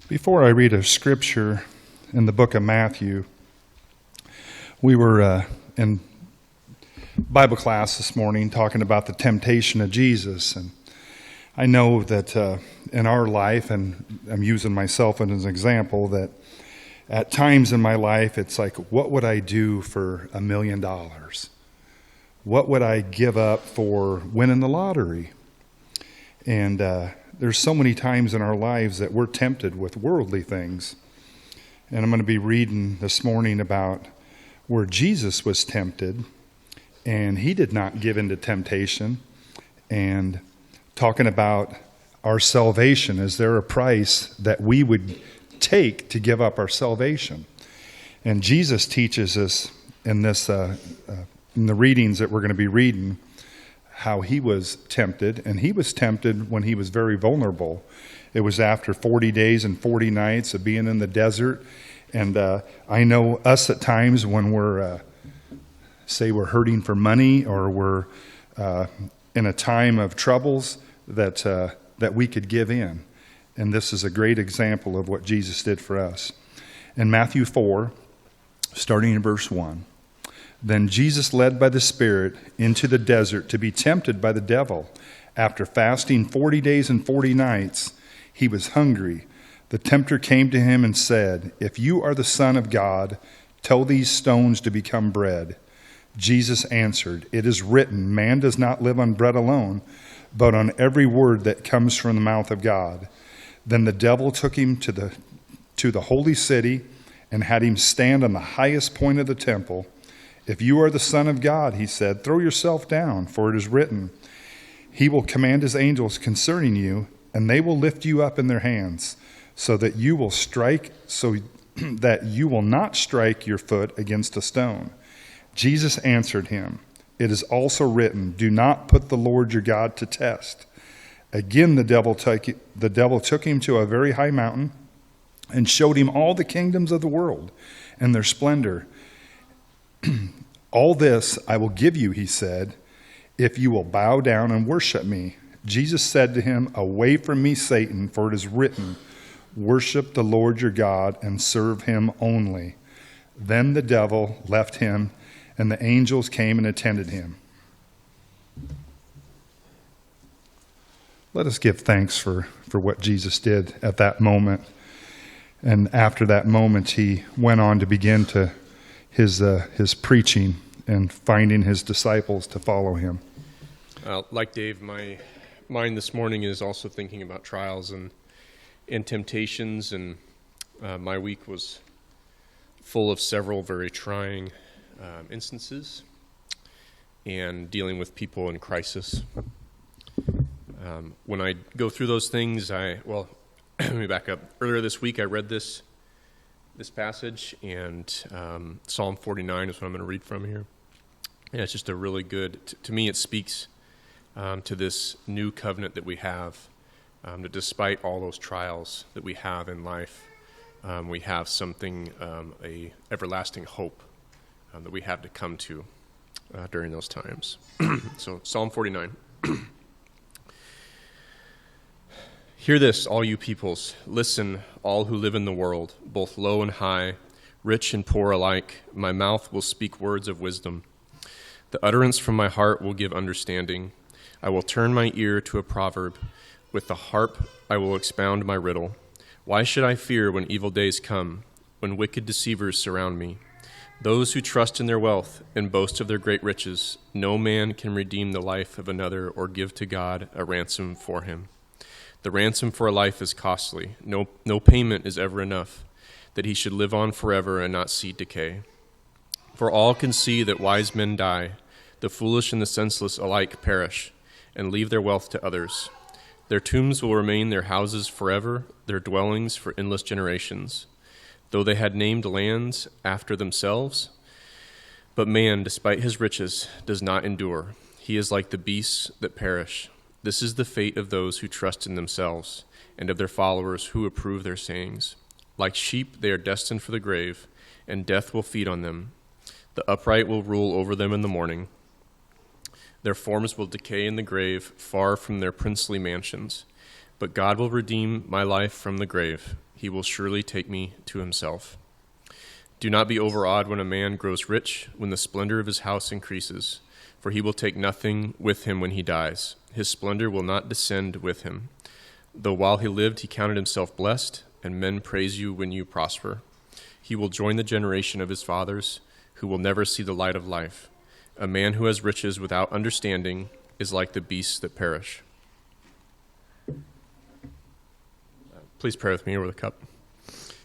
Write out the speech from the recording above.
Before I read a scripture in the book of Matthew, we were in Bible class this morning talking about the temptation of Jesus. And I know that in our life, and I'm using myself as an example, that at times in my life it's like, what would I do for $1 million? What would I give up for winning the lottery? And there's so many times in our lives that we're tempted with worldly things. And I'm going to be reading this morning about where Jesus was tempted, and he did not give in to temptation, and talking about our salvation. Is there a price that we would take to give up our salvation? And Jesus teaches us in this, in the readings that we're going to be reading, how he was tempted, and he was tempted when he was very vulnerable. It was after 40 days and 40 nights of being in the desert. And I know us at times when we're, say we're hurting for money, or we're in a time of troubles, that we could give in. And this is a great example of what Jesus did for us. In Matthew 4, starting in verse 1, "Then Jesus, led by the Spirit into the desert to be tempted by the devil. After fasting 40 days and 40 nights, he was hungry. The tempter came to him and said, 'If you are the Son of God, tell these stones to become bread.' Jesus answered, 'It is written, man does not live on bread alone, but on every word that comes from the mouth of God.' Then the devil took him to the holy city and had him stand on the highest point of the temple. 'If you are the Son of God,' he said, 'throw yourself down, for it is written, he will command his angels concerning you, and they will lift you up in their hands, so that you will not strike your foot against a stone.' Jesus answered him, 'It is also written, do not put the Lord your God to test.' Again the devil took him to a very high mountain and showed him all the kingdoms of the world and their splendor. 'All this I will give you,' he said, 'if you will bow down and worship me.' Jesus said to him, 'Away from me, Satan, for it is written, worship the Lord your God and serve him only.' Then the devil left him, and the angels came and attended him." Let us give thanks for what Jesus did at that moment. And after that moment, he went on to begin to his preaching and finding his disciples to follow him. Like Dave, my mind this morning is also thinking about trials and temptations, and my week was full of several very trying instances and dealing with people in crisis. When I go through those things, let me back up. Earlier this week, I read this passage, and Psalm 49 is what I'm going to read from here. And it's just a really good, to me, it speaks to this new covenant that we have, that despite all those trials that we have in life, we have something, a everlasting hope that we have to come to during those times. So Psalm 49. "Hear this, all you peoples. Listen, all who live in the world, both low and high, rich and poor alike. My mouth will speak words of wisdom. The utterance from my heart will give understanding. I will turn my ear to a proverb. With the harp I will expound my riddle. Why should I fear when evil days come, when wicked deceivers surround me? Those who trust in their wealth and boast of their great riches, no man can redeem the life of another or give to God a ransom for him. The ransom for a life is costly. No payment is ever enough, that he should live on forever and not see decay. For all can see that wise men die, the foolish and the senseless alike perish, and leave their wealth to others. Their tombs will remain their houses forever, their dwellings for endless generations, though they had named lands after themselves. But man, despite his riches, does not endure. He is like the beasts that perish. This is the fate of those who trust in themselves, and of their followers who approve their sayings. Like sheep, they are destined for the grave, and death will feed on them. The upright will rule over them in the morning. Their forms will decay in the grave, far from their princely mansions. But God will redeem my life from the grave. He will surely take me to himself. Do not be overawed when a man grows rich, when the splendor of his house increases, for he will take nothing with him when he dies. His splendor will not descend with him. Though while he lived, he counted himself blessed, and men praise you when you prosper. He will join the generation of his fathers, who will never see the light of life. A man who has riches without understanding is like the beasts that perish. Please pray with me over the cup.